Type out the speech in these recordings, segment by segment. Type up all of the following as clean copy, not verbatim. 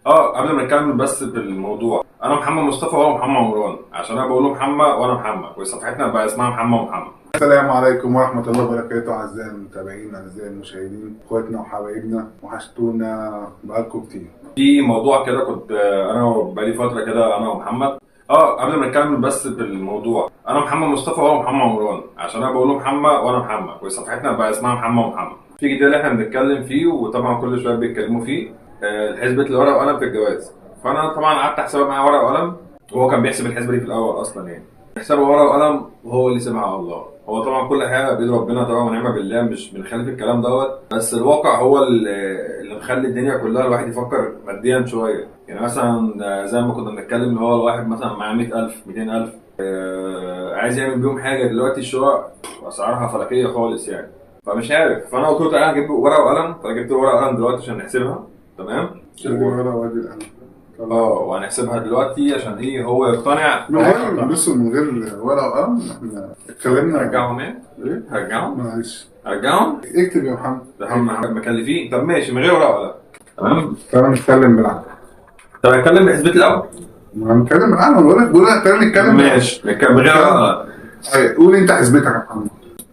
قبل ما نكمل بس بالموضوع، انا محمد مصطفى وهو محمد عمران، عشان انا بقول له محمد وانا محمد، وصفحتنا بقى اسمها محمد ومحمد. السلام عليكم ورحمة الله وبركاته. أعزائي المتابعين، أعزائي المشاهدين، إخواتنا وحبايبنا، وحشتونا بقالكم كتير. في موضوع كده كنت انا بقالي فتره كده انا ومحمد. قبل ما نكمل بس بالموضوع، انا محمد مصطفى وهو محمد عمران، عشان انا بقول له محمد وانا محمد، وصفحتنا بقى اسمها محمد ومحمد. في جدال اللي احنا بنتكلم فيه، وطبعا كل شويه بيتكلموا فيه، حسبة الورقه وقلم في الجواز. فانا طبعا قعدت احسبها معاه ورقه وقلم، وهو كان بيحسب الحسبه دي في الاول اصلا، يعني حسابه ورقه وقلم وهو اللي سمع على الله. هو طبعا كل حاجه بيد ربنا طبعا ونعمه بالله، مش بنخالف الكلام دوت، بس الواقع هو اللي مخلي الدنيا كلها الواحد يفكر ماديا شويه. يعني مثلا زي ما كنا بنتكلم، اللي هو الواحد مثلا معاه 100,000 200,000، عايز يعمل بيهم حاجه. دلوقتي الشقق اسعارها فلكيه خالص يعني، فمش عارف. فانا قلت له تعالى هجيب ورقه وقلم، فانا جبت له ورقه وقلم دلوقتي عشان نحسبها. تمام. الورقة وادي القلم. وهنحسبها دلوقتي عشان ايه هو يقتنع. من غير ورقة وقلم احنا اتكلمنا. هرجعهم ايه؟ إيه؟ هرجعهم؟ معلش. هرجعهم؟ اكتب يا محمد. احنا مكلفين. طب ماشي، من غير ورقه وقلم. تمام؟ تعالى نتكلم بالعقل. طب هنتكلم بحسبة الاول. ما هنتكلم بالعقل، بقول لك تعالى نتكلم. ماشي، نتكلم من غير ورقه وقلم. قول انت حسبتك يا محمد.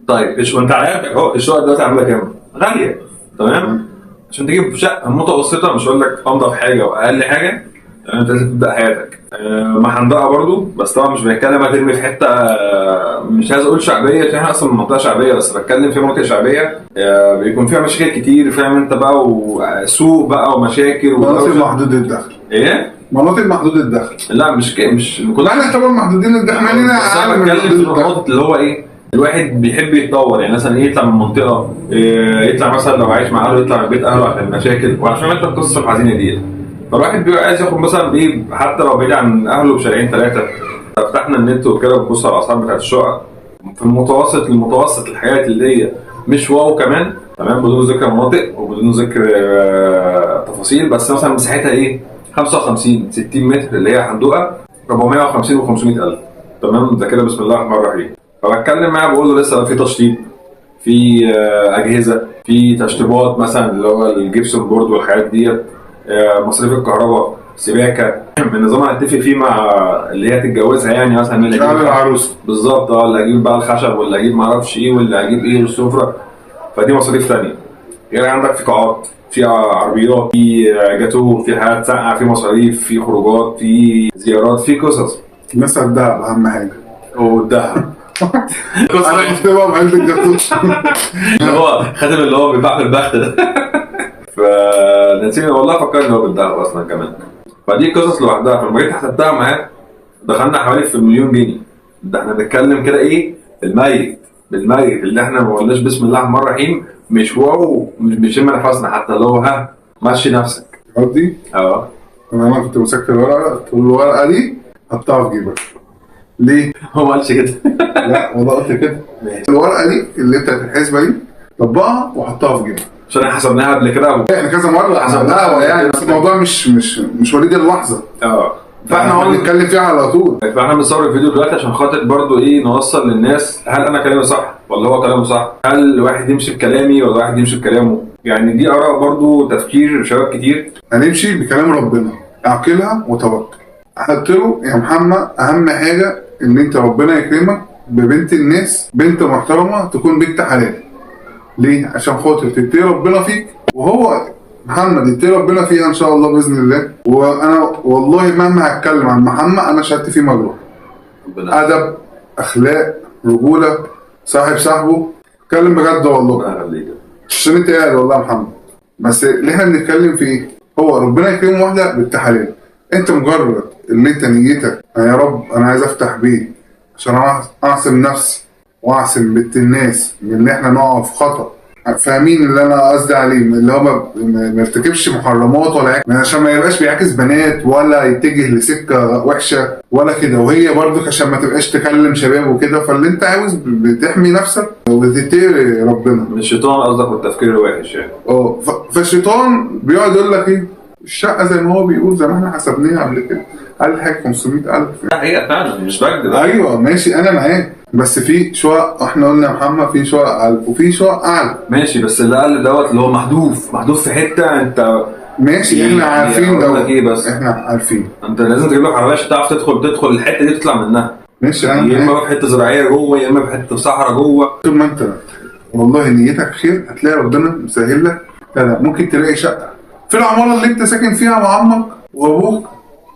طيب وانت عارف اهو الشقه دلوقتي عامله كام؟ غاليه. تمام؟ عشان تجيب شقه متوسطه، مش هقول لك انضف حاجه واقل حاجه، انت لازم تبدا حياتك محندقه برضو. بس طبعا مش بنتكلم هترمي في حته مش عايز اقول شعبيه، عشان احنا اصلا منطقه شعبيه، بس بتكلم في مناطق شعبيه بيكون فيها مشاكل كتير، فاهم انت بقى، وسوق بقى ومشاكل مناطق محدود الدخل. ايه؟ مناطق محدود الدخل. لا مش مش لا احنا طبعا محدودين الدخل. بس انا بتكلم في النقطه اللي هو ايه، الواحد بيحب يتطور. يعني مثلا يطلع من منطقه، يطلع مثلا لو عايش مع اهله يطلع من بيت اهله عشان المشاكل، وعشان انت القصه الحزينه دي. فالواحد بيبقى عايز ياخد مثلا ايه، حتى لو بعيد عن اهله بشهرين ثلاثه. فتحنا النت وكده بنبص على الاسعار بتاعت الشقق في المتوسط الحاجات اللي هي مش واو كمان، تمام، بدون ذكر مناطق وبدون ذكر تفاصيل. بس مثلا مساحتها ايه، 55 60 متر، اللي هي حندوقه 450 و 500 الف. تمام، ده كده بسم الله الرحمن الرحيم. فبتكلم معاه بقول له لسه في تشطيب، في اجهزه، في تشطيبات مثلا اللي هو الجبسون بورد والحاجات ديت، مصاريف الكهرباء، سباكه من نظام هتفق فيه مع اللي هي تتجوزها، يعني مثلا اللي اجيب العروسه بالظبط، اللي اجيب بقى الخشب، واللي اجيب ما اعرفش ايه، واللي اجيب ايه والسفره. فدي مصاريف ثانيه. يعني عندك في قاعات، في عربيات، في جاتوه، في حاجات ساقعه، في مصاريف، في خروجات، في زيارات، في قصص. مثلا الدهب اهم حاجه. والدهب انا بكتبها بعلبه الجاتوه اللي هو خاتم اللي هو بيتباع في البخت ده. فنسينا والله، فكرني ان هو بالدهب اصلا كمان. فدي قصص لوحدها. فلما جيت حسبتها معاه دخلنا حوالي في مليون جنيه. ده احنا بنتكلم كده ايه، بالميت اللي احنا ما قلناش بسم الله الرحمن الرحيم، مش واو، مش بنشم نفسنا حتى، اللي هو مشي نفسك. قصدي انا كنت مسكت الورقه، قلت له الورقه دي حطها في جيبك. ليه؟ هو ما قالش كده. لا والله قلت كده. الورقه دي اللي انت الحسبه دي طبقها وحطها في جيبك، عشان احنا حسبناها قبل كده احنا كذا مره حسبناها يعني، بس الموضوع مش وليد اللحظه. فاحنا بنتكلم فيها على طول. فاحنا بنصور الفيديو دلوقتي عشان خاطر برضو ايه، نوصل للناس هل انا كلامي صح ولا هو كلامه صح، هل واحد يمشي بكلامي ولا واحد يمشي بكلامه. يعني دي اراء برضو تفكير شباب كتير. هنمشي بكلام ربنا، اعقلها وتوكل. قلت له يا محمد اهم حاجه ان انت ربنا يكرمك ببنت الناس، بنت محترمه تكون بنت حلال. ليه؟ عشان خاطر تتقي ربنا فيك، وهو محمد يتقي ربنا فيها ان شاء الله باذن الله. وانا والله مهما هتكلم عن محمد انا شهادتي فيه مجروح. ادب، اخلاق، رجوله، صاحبه. اتكلم بجد والله، عشان انت قاعد والله يا محمد. بس اللي احنا بنتكلم في ايه؟ هو ربنا يكرم واحده بنت حلال. انت مجرد اللي انت نيتك يا رب انا عايز افتح بيت عشان اعصم نفسي واعصم بنت الناس من ان احنا نقع في خطأ. فاهمين اللي انا قصدي عليه؟ اللي هو ما يرتكبش محرمات ولا حاجه، عشان ما يبقاش بيعاكس بنات ولا يتجه لسكه وحشه ولا كده، وهي برضك عشان ما تبقاش تكلم شباب وكده. فاللي انت عاوز بتحمي نفسك وبتتقي ربنا. مش الشيطان قصدك والتفكير الوحش يعني. فالشيطان بيقعد يقول لك ايه، الشقه زي ما هو بيقول، زي ما احنا حسبناها قبل كده، قال حاجه 500,000. ده حقيقه فعلا، مش بكذب. ايوه ماشي انا معاك، بس في شقق احنا قلنا يا محمد في شقق اقل وفي شقق اعلى. ماشي، بس اللي اقل دوت اللي هو محذوف في حته انت ماشي احنا عارفين اقول لك ايه بس احنا عارفين انت لازم تجيب لك عربيه عشان تعرف تدخل الحته دي تطلع منها. ماشي يا اما في حته زراعيه جوه يا اما في حته صحراء جوه. طول ما انت والله نيتك خير هتلاقي ربنا مسهل لك. لا ممكن تلاقي شقه في العماره اللي انت ساكن فيها مع عمك وابوك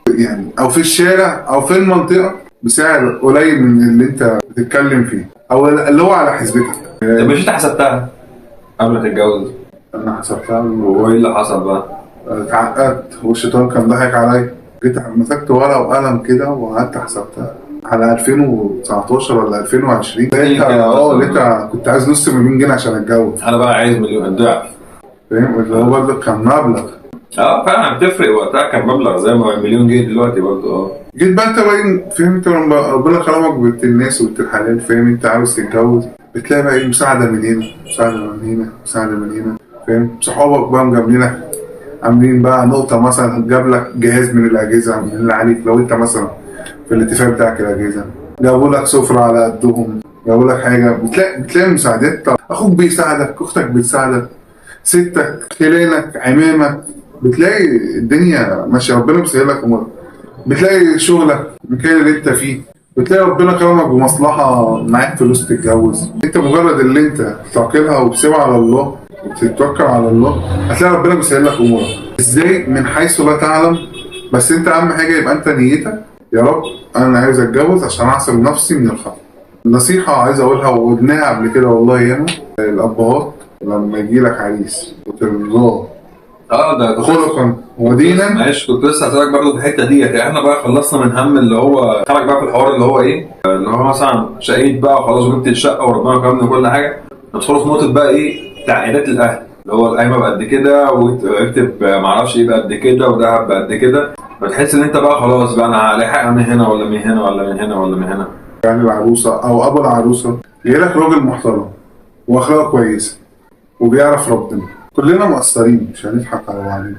يعني، او في الشارع او في المنطقه بسعر قليل من اللي انت بتتكلم فيه او اللي هو على حسبتك. طب مش انت حسبتها قبل ما تتجوز؟ انا حسبتها وايه اللي حصل بقى؟ اتعقدت والشيطان كان ضحك عليا. جيت مسكت ورقه وقلم كده وقعدت حسبتها على 2019 ولا 2020. لقيتها كنت عايز نص مليون جنيه عشان اتجوز. انا بقى عايز مليون ضعف. فاهم اللي هو برضه كان مبلغ. فعلا بتفرق. وقتها كان مبلغ زي ما مليون جنيه دلوقتي برضه. جيت بقى انت باين فهمت لما ربنا كرمك بنت الناس وبنت الحلال، فاهم انت عاوز تتجوز بتلاقي بقى ايه مساعده من هنا مساعده من هنا مساعده من هنا. فاهم صحابك بقى مجاملينك عاملين بقى نقطه مثلا جاب لك جهاز من الاجهزه من اللي عليك لو انت مثلا في الاتفاق بتاعك الاجهزه، جابوا لك سفره على قدهم، جابوا لك حاجه. بتلاقي مساعدات. اخوك بيساعدك، اختك بتساعدك، ستك، خلانك، عمامك، بتلاقي الدنيا ماشيه ربنا مسهل لك امورك. بتلاقي شغلك المكان اللي انت فيه، بتلاقي ربنا كرمك بمصلحه معاك فلوس تتجوز. انت مجرد اللي انت تعقلها وتسيبها على الله وتتوكل على الله هتلاقي ربنا مسهل لك امورك. ازاي؟ من حيث لا تعلم. بس انت اهم حاجه يبقى انت نيتك يا رب انا عايز اتجوز عشان اعصم نفسي من الخطر. نصيحه عايز اقولها وقلناها قبل كده والله ياما. الابهات لما يجي لك عريس وترضاه ده خلقا ودينا. ماشي كنت لسه هسألك برضه في الحته ديت. يعني احنا بقى خلصنا من هم اللي هو خرج بقى في الحوار اللي هو ايه اللي هو مثلا شقيت بقى وخلاص وجبت الشقه وربنا كرمني وكل حاجه. ندخل في نقطه بقى ايه تعقيدات الاهل اللي هو القايمه بقد كده واكتب معرفش ايه بقد كده وذهب بقد كده. فتحس ان انت بقى خلاص بقى انا هلاحقها من هنا ولا من هنا ولا من هنا ولا من هنا. يعني العروسه او ابو العروسه جاي لك راجل محترم واخلاقه كويسه وبيعرف ربنا. كلنا مقصرين مش هنضحك على بعضنا.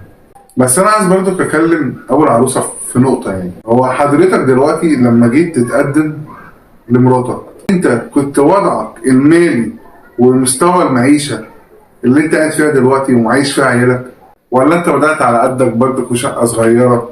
بس انا عايز برضك اكلم ابو العروسه في نقطه. يعني هو حضرتك دلوقتي لما جيت تتقدم لمراتك انت كنت وضعك المالي ومستوى المعيشه اللي انت قاعد فيها دلوقتي ومعيش فيها عيالك، ولا انت بدات على قدك برضك وشقه صغيره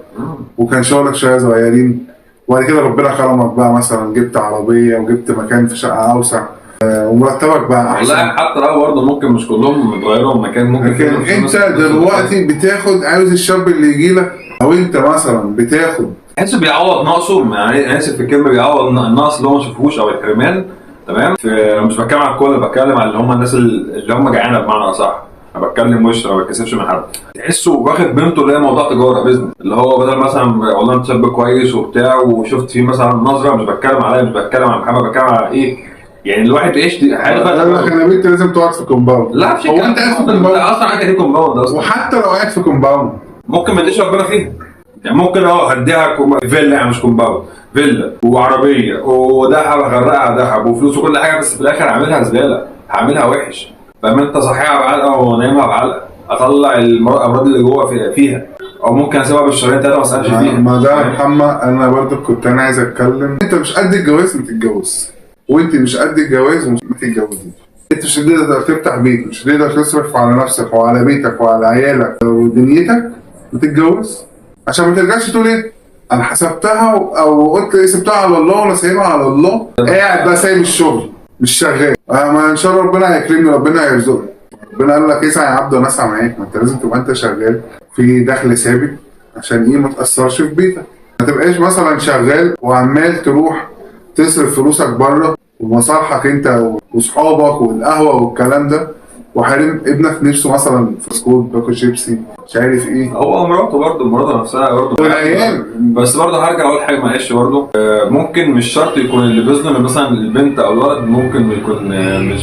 وكان شغلك شويه صغيرين وبعد كده ربنا كرمك بقى مثلا جبت عربيه وجبت مكان في شقه اوسع ومرتبك بقى احسن؟ والله حتى لو برضه ممكن مش كلهم متغيروا مكان ممكن. لكن انت دلوقتي بتاخد عاوز الشاب اللي يجي لك او انت مثلا بتاخد تحس بيعوض نقصه. يعني انا اسف في الكلمه بيعوض النقص اللي هو ما شافوهوش او الحرمان. تمام. مش بتكلم على الكل بتكلم على اللي هم الناس اللي هم جعانه بمعنى اصح. انا بتكلم وش ما بتكسفش من حد. تحسه واخد بنته اللي هي موضوع تجاره بيزنس اللي هو بدل مثلا والله انت شاب كويس وبتاع وشفت فيه مثلا نظره. مش بتكلم عليا مش بتكلم على محمد بتكلم على ايه يعني الواحد بيعيش حاجه بقى. انا بنت لازم تقعد في كومباوند. لا مش هو انت قاعد في كومباوند اصلا قاعد في كومباوند اصلا. وحتى لو قاعد في كومباوند ممكن ما تديش ربنا فيها. يعني ممكن هديها فيلا يعني مش كومباوند فيلا وعربيه وذهب هغرقها ذهب وفلوس وكل حاجه بس في الاخر هعملها زباله هعملها وحش. فاهم انت صحيها بعلقه ونايمها بعلقه اطلع الامراض اللي جوه فيها او ممكن اسيبها بالشهرين ثلاثه ما اسالش فيها. ما ده يا محمد انا برضه كنت انا عايز اتكلم. انت مش قد الجواز ما تتجوز وانت مش قد الجواز ما تتجوزيش. انت مش هتقدر تفتح بيت مش هتقدر تصرف على نفسك وعلى بيتك وعلى عيالك ودنيتك وتتجوز عشان ما ترجعش تقول ايه انا حسبتها او قلت سبتها على الله وانا سايبها على الله. قاعد بقى سايب الشغل مش شغال. ما ان شاء الله ربنا هيكرمني ربنا هيرزقني. ربنا قال لك اسعى يا عبد وانا اسعى معاك. ما انت لازم تبقى انت شغال في دخل ثابت عشان ايه ما تاثرش في بيتك. ما تبقاش مثلا شغال وعمال تروح تصرف فلوسك بره ومصالحك انت واصحابك والقهوه والكلام ده وحارم ابنك نفسه مثلا في سكوت باكو شيبسي مش عارف ايه. هو مراته برضه مراته نفسها برضه والعيال. بس برضه هرجع اقول حاجه معلش برضه ممكن مش شرط يكون اللي بيظلم مثلا البنت او الولد. ممكن يكون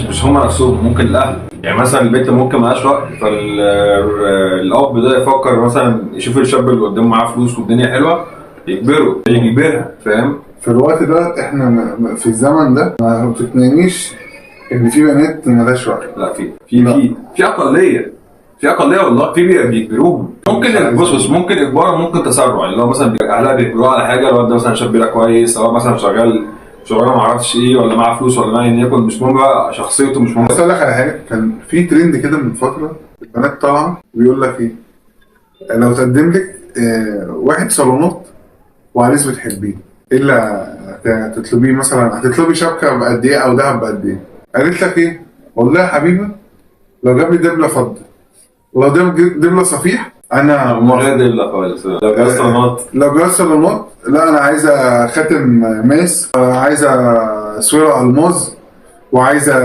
مش هم نفسهم ممكن الاهل. يعني مثلا البنت ممكن مالهاش وقت فالاب ده يفكر مثلا يشوف الشاب اللي قدامه معاه فلوس والدنيا حلوه يجبرها. فاهم. في الوقت ده احنا في الزمن ده ما تقنعنيش ان في بنات مالهاش وقت. لا في اقليه والله في بيجبروهم. ممكن بص ممكن اجبار وممكن تسرع. اللي هو مثلا اهلها بيجبروها على حاجه الواد ده مثلا شاب ده كويس سواء مثلا شغال شغلانه ما اعرفش ايه ولا معاه فلوس ولا ما يكن مش مهم بقى شخصيته مش مهم. بس اقول لك على حاجه كان في ترند كده من فتره البنات طالعه بيقول لك ايه لو تقدم لك واحد صالونات وعريس بتحبيه، ايه اللي هتطلبيه؟ مثلا هتطلبي شبكه بقد ايه او دهب بقد ايه؟ قالت لك ايه؟ والله يا حبيبي لو جاب لي دبله فضه، لو جاب دبله صفيح انا من غير دبلة خالص، لو جاز صالونات. لو جاب صالونات لا، انا عايزه خاتم ماس، عايزه سويره الماظ، وعايزه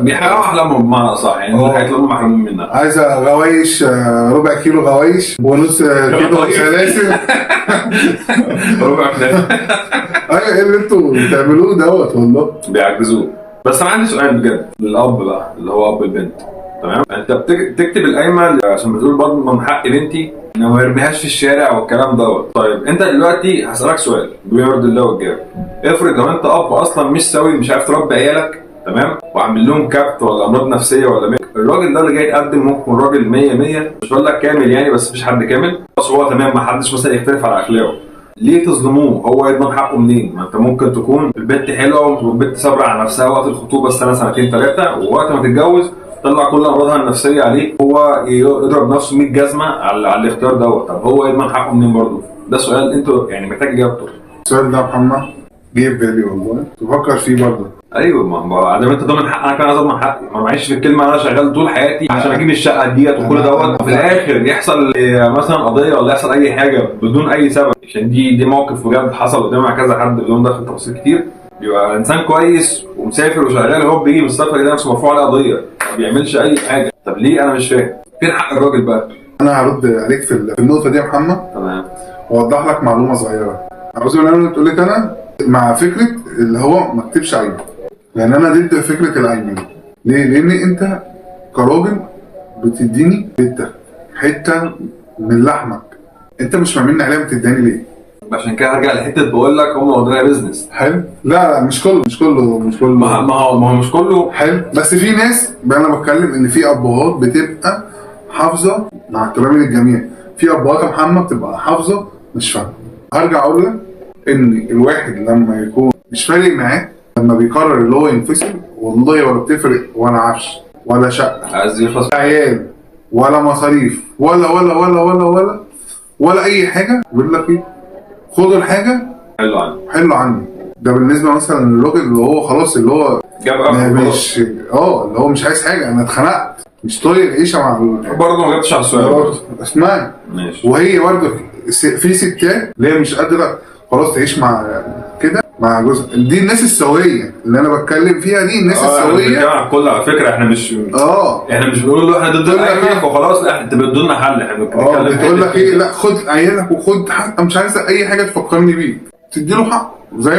بيحققوا احلامهم بمعنى صح، يعني دول الحاجات اللي هم محرومين منها. عايزه غوايش، ربع كيلو غوايش ونص كيلو سلاسل. ربع فلان. ايوه، ايه اللي انتوا بتعملوه دوت والله. بيعجزوه. بس انا عندي سؤال بجد للاب بقى اللي هو اب البنت. تمام، انت بتكتب القايمه عشان بتقول برضه من حق بنتي ان ما يرميهاش في الشارع والكلام دوت. طيب انت دلوقتي هسالك سؤال بما يرضي الله والجاب. افرض لو انت اب اصلا مش سوي، مش عارف تربي عيالك، تمام، وعامل لهم كبت ولا امراض نفسيه ولا الراجل ده اللي جاي يقدم ممكن يكون راجل 100 100، مش بقول لك كامل يعني، بس مفيش حد كامل، بس هو تمام، ما حدش مثلا يختلف على اخلاقه. ليه تظلموه؟ هو يضمن حقه منين؟ ما انت ممكن تكون البنت حلوه والبنت صابره على نفسها وقت الخطوبه سنه سنتين ثلاثه، ووقت ما تتجوز طلع كل امراضها النفسيه عليك، هو يضرب نفسه 100 جزمه على الاختيار دوت. طب هو يضمن حقه منين برضه؟ ده سؤال انتوا يعني محتاج اجابته. السؤال ده يا محمد جه في بالي والله، تفكر فيه برضه. ايوه، ما ادام انت ضامن حق انا كمان اضمن حقي، ما معيش في الكلمه انا شغال طول حياتي عشان اجيب الشقه ديت وكل دوت، وفي الاخر يحصل مثلا قضيه ولا يحصل اي حاجه بدون اي سبب، عشان دي موقف بجد حصل قدامي مع كذا حد بدون دخل تفاصيل كتير. بيبقى انسان كويس ومسافر وشغال، هو بيجي من السفر ده نفسه مرفوع عليه قضيه، ما بيعملش اي حاجه. طب ليه؟ انا مش فاهم فين حق الراجل بقى. انا هرد عليك في النقطه دي يا محمد. تمام. واوضح لك معلومه صغيره. عاوز اقول تقول لك انا مع فكره اللي هو ما تكتبش عيب، يعني انا ضد فكره العيب دي. ليه؟ لان انت كراجل بتديني حته من لحمك، انت مش فاهمين عليها بتداني ليه؟ عشان كده هرجع لحته بقول لك هم واخدينها بيزنس. حلو؟ لا مش كله ما هو مش كله. حلو، بس في ناس بقى، انا بتكلم ان في ابهات بتبقى حافظه، مع احترامي للجميع، في ابهات يا محمد بتبقى حافظه مش فاهمه. هرجع اقول لك ان الواحد لما يكون مش فارق معاه، لما بيقرر اللي هو ينفصل، والله ولا بتفرق ولا عفش ولا شقه، عايز يخلص عيال ولا مصاريف ولا ولا ولا ولا ولا ولا اي حاجه، بيقول لك ايه؟ خد الحاجه حلو عني. حلو عني. ده بالنسبه مثلا للراجل اللي هو خلاص، اللي هو جاب مش اللي هو مش عايز حاجه، انا اتخنقت مش طايق العيشه مع برضه ما جبتش على السؤال. اسمعني. ماشي. وهي برضه في ستات اللي هي مش قادره خلاص تعيش مع كده مع جوزها، دي الناس السويه اللي انا بتكلم فيها، دي الناس السويه. على الكل على فكره، احنا مش احنا مش بنقول له احنا ضد الاهلك وخلاص، لا انت بتدوا لنا حل، احنا بنتكلم بتقول لك ايه؟ لا خد عيالك وخد حق، مش عايزه اي حاجه تفكرني بيه، تدي له حق زي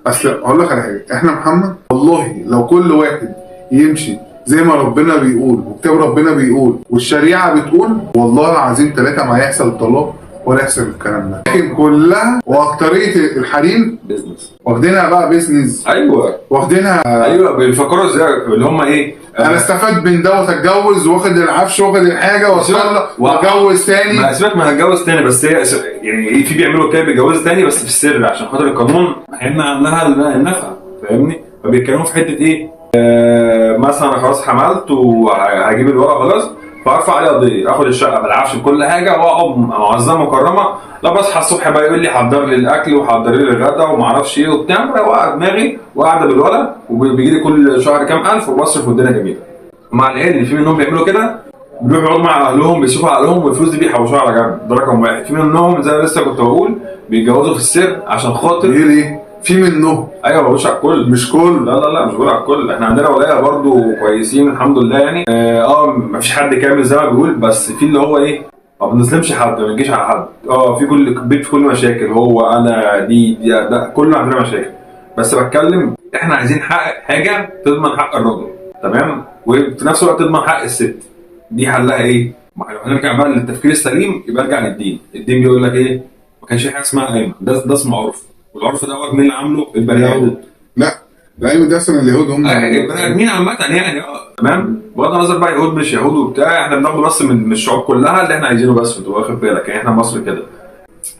اصل اقول لك على حاجه، احنا محمد والله لو كل واحد يمشي زي ما ربنا بيقول وكتاب ربنا بيقول والشريعه بتقول، والله العظيم ثلاثه ما هيحصل الطلاق ولا يحصل الكلام ده. لكن كلها واكتريه الحريم بيزنس، واخدينها بقى بيزنس. ايوه واخدينها. ايوه بيفكروا ازاي اللي هم ايه؟ انا استفاد من دوت، اتجوز واخد العفش واخد الحاجه واطلق واتجوز تاني. ما سيبك من هتجوز تاني، بس هي يعني في بيعملوا كده بيتجوزوا تاني بس في السر عشان خاطر القانون هيمنع عنها النفقه، فاهمني؟ فبيتكلموا في حته ايه؟ مثلا انا خلاص حملت وهجيب الورق خلاص، فارفع عليه قضيه، اخد الشقه بالعفش بكل حاجه واقعد معززه مكرمه، لا بصحى الصبح بقى يقول لي حضر لي الاكل وحضر لي الغدا وما اعرفش ايه وبتاع، واقعد دماغي وقاعده بالولد وبيجي لي كل شهر كام الف وبصرف والدنيا جميله. مع العيال اللي في منهم بيعملوا كده، بيروحوا يقعدوا مع اهلهم بيصرفوا على اهلهم والفلوس دي بيحوشوها على جنب، ده رقم واحد. في منهم زي ما لسه كنت بقول بيتجوزوا في السر عشان خاطر ليه؟ في منهم. ايوه ما بقولش على الكل، مش كل. لا مش بقول على الكل، احنا عندنا ولايه برضو كويسين الحمد لله يعني. مفيش حد كامل زي ما بيقول، بس في اللي هو ايه، ما بنظلمش حد، ما بنجيش على حد. في كل بيت في كل مشاكل، هو انا دي ده كله عندنا مشاكل، بس بتكلم احنا عايزين حاجه تضمن حق الراجل، تمام، وفي نفس الوقت تضمن حق الست. دي حلها ايه؟ ما لو هنرجع بقى للتفكير السليم يبقى ارجع للدين. الدين بيقول لك ايه؟ ما كانش في حاجه اسمها قايمه، ده اسمه عرف، والعرف دوت مين اللي عامله؟ البني ادم. لا العلم ده اصلا اليهود هم البني ادمين عامه يعني. تمام، بغض النظر بقى يهود مش يهود وبتاع، احنا بناخده بس من الشعوب كلها اللي احنا عايزينه، بس تبقى واخد بالك يعني احنا مصر كده،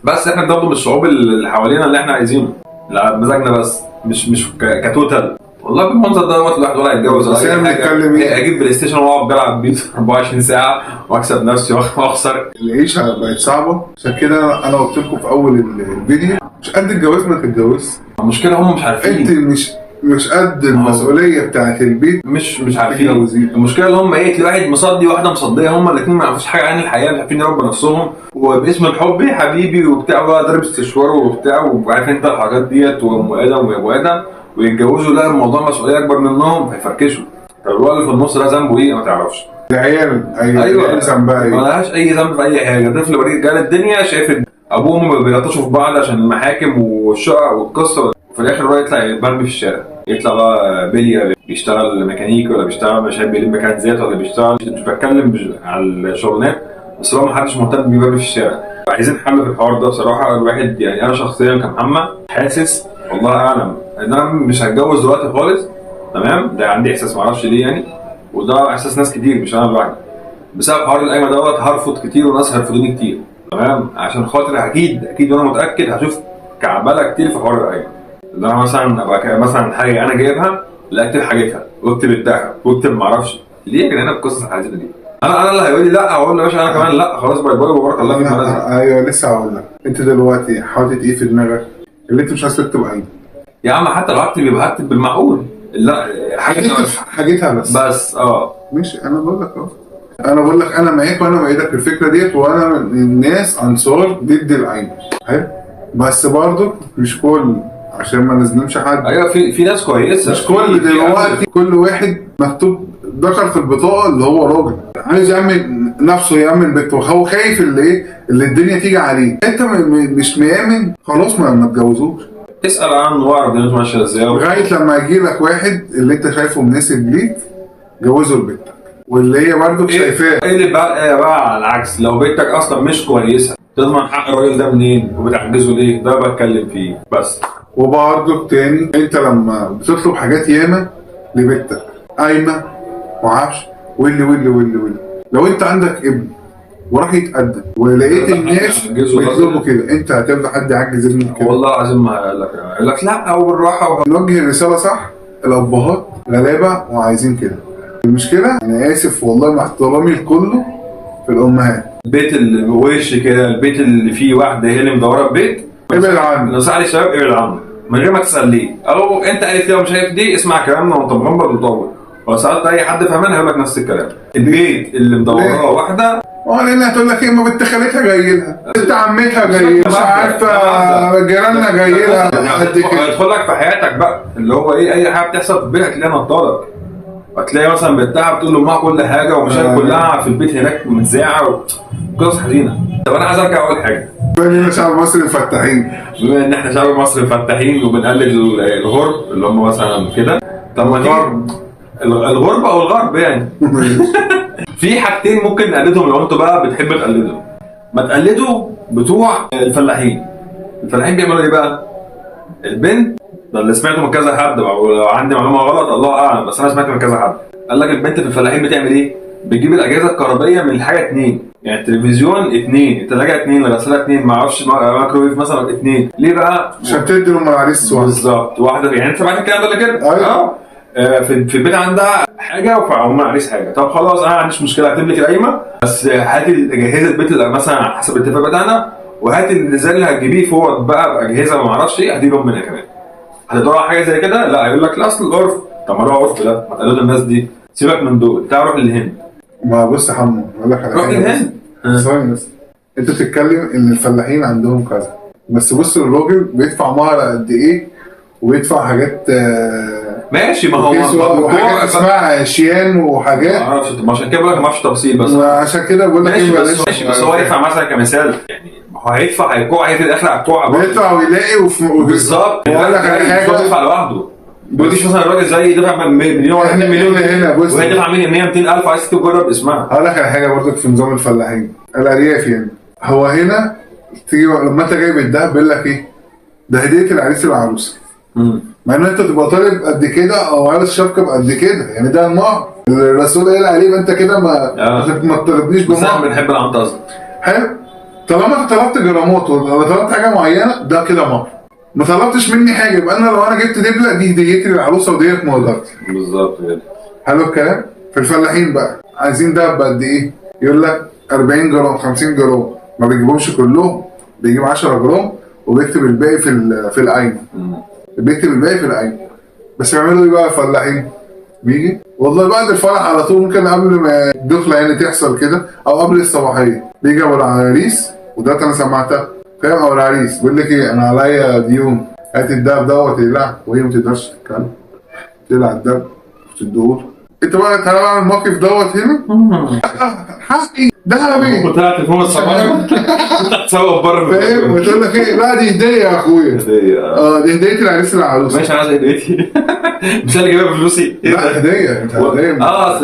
بس احنا بناخده من الشعوب اللي حوالينا اللي احنا عايزينه، لا مزاجنا بس مش كتوتال. والله بالمنظر دوت الواحد ولا يتجوز بس ولا احنا اي حاجه. بنتكلم ايه؟ اجيب بلاي ستيشن واقعد بلعب بيه 24 ساعه واكسب نفسي واخسر. العيشه بقت صعبه، عشان كده انا قلت لكم في اول الفيديو مش قد الجواز ما تتجوزش. المشكله هم مش عارفين. انت مش قد المسؤوليه بتاعت البيت، مش عارفين. تتجوزين. المشكله اللي هم ايه، تلاقي واحد مصدي واحده مصديه، هم الاثنين ما يعرفوش حاجه عن الحياه، مش عارفين يربوا نفسهم، وباسم الحب يا حبيبي وبتاع بقى ضرب استشوار وبتاع، وعارف انت الحاجات ديت، وام ادم ويا ابو ادم، ويتجوزوا لا الموضوع مسؤوليه اكبر منهم فيفركشوا. طب الولد اللي في النص ده ذنبه ايه؟ ما تعرفش. العيال ايوه ذنبها ايه؟ ما لهاش اي ذنب في اي حاجه. طفل بريء رجال الدنيا شايف ان ابوه وامه بيلطشوا في بعض عشان المحاكم والشقق والقصه، وفي الاخر هو يطلع مرمي في الشارع، يطلع بقى بليه بيشتغل ميكانيكي، ولا بيشتغل مش عارف بيلم مكان زيت، ولا بيشتغل مش بتكلم على الشغلانات، بس هو محدش مهتم بيه مرمي في الشارع. عايزين حل في الحوار ده بصراحه. الواحد يعني انا شخصيا كمحمد حاسس والله اعلم ان انا مش هتجوز دلوقتي خالص، تمام؟ ده عندي احساس معرفش ليه يعني، وده احساس ناس كتير مش انا لوحدي. بسبب حوار القايمه دوت هرفض كتير وناس هيرفضوني كتير، تمام؟ عشان خاطر اكيد وانا متاكد هشوف كعبله كتير في حوار القايمه. اللي انا مثلا ابقى مثلا حاجه انا جايبها، لا اكتب حاجتها واكتب الذهب واكتب معرفش ليه يا جدعان القصص الحزينه دي. انا اللي هيقول لي لا، هقول له يا باشا انا كمان لا، خلاص باي باي وبارك الله فيك. ايوه لسه هقول لك. انت دلوقتي حاطط ايه في دماغك اللي انت مش عايز تكتب قايمه؟ يا عم حتى لو هكتب يبقى هكتب بالمعقول، لا حاجتها بس مش انا بقول لك انا بقول لك انا معاك وانا مأيدك في الفكره ديت، وانا من الناس انصار ضد العين، حلو؟ بس برضه مش كل، عشان ما نظلمش حد. ايوه في ناس كويسه، مش كل دلوقتي كل واحد مكتوب ذكر في البطاقه اللي هو راجل عايز يعمل نفسه يعمل بيته، هو خايف اللي الدنيا تيجي عليه. انت مش مآمن خلاص ما تجوزوش. اسال عنه واعرف الدنيا ماشيه ازاي لغايه لما يجي لك واحد اللي انت شايفه مناسب ليك جوزه لبنتك، واللي هي برضه شايفاه. ايه اللي بقى على العكس، لو بنتك اصلا مش كويسه تضمن حق الراجل ده منين وبتعجزه ليه؟ ده بتكلم فيه بس. وبرضه تاني انت لما بتطلب حاجات ياما لبنتك، قايمه وعفش واللي لو انت عندك ابن وراح يتقدم ولقيت الناس بيطلبوا كده، انت هتفضل حد يعجز ابنك كده؟ والله العظيم ما هقول لك لا، او بالراحه نوجه الرساله صح. الابهات غلابه وعايزين كده. المشكله انا اسف والله مع احترامي لكله في الامهات، البيت اللي وش كده، البيت اللي فيه واحده هي اللي مدوره البيت، ابعد عنه. نصيحه للشباب ابعد عنه من غير ما تسال ليه، او انت قالت ليه ومش شايف دي، اسمع كلامنا وانت مغمض وطول، ولو سالت اي حد فاهمان هيقول لك نفس الكلام. البيت اللي مدوراه واحده لان هتقول لك ايه، ما بنت خالتها جاي لها، بنت عمتها جاي لها، مش عارفه جيراننا جاي لها، قد كده هيدخل لك في حياتك بقى اللي هو ايه، اي حاجه بتحصل في البيت هتلاقيها نطالك، هتلاقي مثلا بنتها بتقول لامها كل حاجه، ومشاكل كلها في البيت هناك متذاعه قصص حزينه. طب انا عايز ارجع اقول حاجه، بما اننا شعب مصري مفتحين، بما ان احنا شعب مصري مفتحين وبنقلد الغرب اللي هم مثلا كده، طب ما الغرب او الغرب يعني في حاجتين ممكن نقلدهم لو انتوا بقى بتحب تقلدهم. ما تقلدوا بتوع الفلاحين. الفلاحين بيعملوا ايه بقى؟ البنت ده اللي سمعته من كذا حد، ولو عندي معلومه غلط الله اعلم، بس انا سمعت من كذا حد قال لك البنت في الفلاحين بتعمل ايه؟ بتجيب الاجهزه الكهربائيه من الحاجه اتنين، يعني التلفزيون اتنين، الثلاجه اتنين، الغساله اتنين، ما اعرفش مايكرويف مثلا اتنين. ليه بقى؟ عشان تدي لهم العريس بالظبط واحده، يعني انت سمعت الكلام ده ولا كده؟ ايوه. في البيت عندها حاجه وهم عريس حاجه، طب خلاص انا ما عنديش مشكله اكتب لك القايمه، بس هاتي اجهزه البيت مثلا على حسب الاتفاق بتاعنا، وهاتي النزال اللي هتجيبيه فوق بقى باجهزه ما اعرفش ايه هدي لهم منها كمان. هتدور على حاجه زي كده؟ لا هيقول لك لا اصل العرف. طب ما ده عرف ده، ما تقلدوا الناس دي، سيبك من دول، تعال روح للهند. ما بص يا حمو اقول لك على روح للهند. ثواني بس، انت بتتكلم ان الفلاحين عندهم كذا، بس بص الراجل بيدفع مهر قد ايه ويدفع حاجات ماشي، ما هو وحاجات اسمها شيان وحاجات، ما اعرفش، عشان كده بقول لك ما اعرفش تفصيل، بس عشان كده بقول لك ماشي بس هو يدفع مثلا كمثال، يعني ما هو هيدفع هيكوع في الاخر هتكوع بيدفع ويلاقي بالظبط. بقول لك على حاجه، هو يدفع لوحده، ما تجيش مثلا الراجل زي يدفع مليون ولا 2 مليون هنا بص، وهي تدفع 100 200,000 عايز تجرب اسمها. هقول لك على حاجه برضك في نظام الفلاحين الارياف، يعني هو هنا تيجي لما انت جايب الدهب بيقول لك ايه؟ ده هديه العريس للعروسه، مع ان انت تبقى طالب قد كده او عارف شبكه بقد كده، يعني ده المهر الرسول قال عليه، انت كده ما تطلبنيش بمهر. بنحب العنطزه. حلو، طالما انت طلبت جرامات ولا طلبت حاجه معينه ده كده مهر، ما طلبتش مني حاجه، يبقى انا لو انا جبت دبله دي هديتي للعروسه وديت مقدرتي. بالظبط كده. حلو الكلام. في الفلاحين بقى عايزين دهب بقد ايه؟ يقول لك 40 جرام 50 جرام، ما بيجيبهمش كلهم، بيجيب 10 جرام وبيكتب الباقي في القايمه. بيكتب الباقي في القايمه. بس بيعملوا ايه بقى الفلاحين؟ بيجي والله بعد الفرح على طول، ممكن قبل ما الدخله يعني تحصل كده او قبل الصباحيه، بيجي ابو العريس، وده انا سمعتها فاهم، ابو العريس بيقول لك ايه، انا عليا ديون، هات الدهب دوت يقلع، وهي ما تقدرش تتكلم، تقلع الدهب وتديهوله. انت بقى تعالى بقى الموقف دوت هنا، حقي دهبي وطلعت تليفون الصباح تصور بره فاهم، وتقول لك ايه، لا دي هديه يا اخويا. دي هديه العريس للعروسه. ماشي، انا عايز هديتي. مش انا جايبها بفلوسي؟ لا هديه، انت هديه.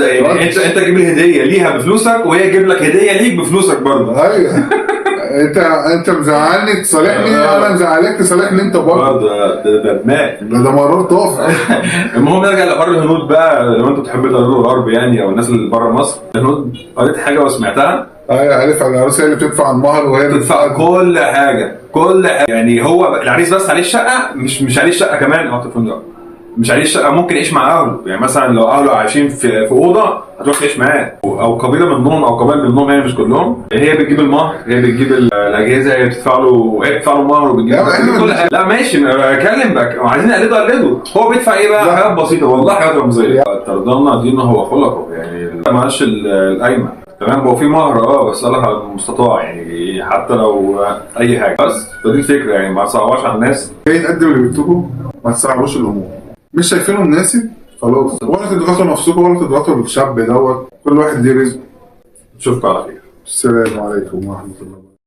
يعني انت تجيب لي هديه ليها بفلوسك، وهي تجيب لك هديه ليك بفلوسك برضه. ايوه. انت مزعلني تصالحني، انا مزعلك تصالحني انت برضه. ده دماغ. ده مرار طافح. المهم نرجع لحوار الهنود بقى، لو انت بتحب الهنود الغرب يعني، او الناس اللي بره مصر. الهنود قريت حاجه وسمعتها. ايوه عارف، العروسه هي اللي بتدفع المهر وهي اللي بتدفع كل حاجه كل حاجه. يعني هو العريس بس عليه الشقه، مش عليه الشقه كمان، او الفندق مش عليه الشقه، ممكن يعيش مع اهله. يعني مثلا لو اهله عايشين في اوضه، هتروح تعيش معاه، او قبيله منهم او قبائل منهم يعني، مش كلهم. هي بتجيب المهر، هي بتجيب الاجهزه، هي بتدفع له، هي بتدفع له المهر وبتجيب كل حاجه. لا ماشي، اكلم بقى، عايزين نقلده. هو بيدفع ايه بقى؟ حاجات بسيطه والله، حاجات رمزيه. ترضانا دينه هو خلقه، يعني معلش القايمه تمام، هو في مهر بس قال لك على المستطاع، يعني حتى لو اي حاجه. بس فدي الفكره، يعني ما تصعبهاش على الناس. جاي تقدم اللي بيكتبه، ما تصعبوش الامور. مش شايفينه مناسب خلاص، ولا تضغطوا نفسكم ولا تضغطوا الشاب دوت، كل واحد ليه رزق. نشوفكم على خير. السلام عليكم ورحمه الله وبركاته.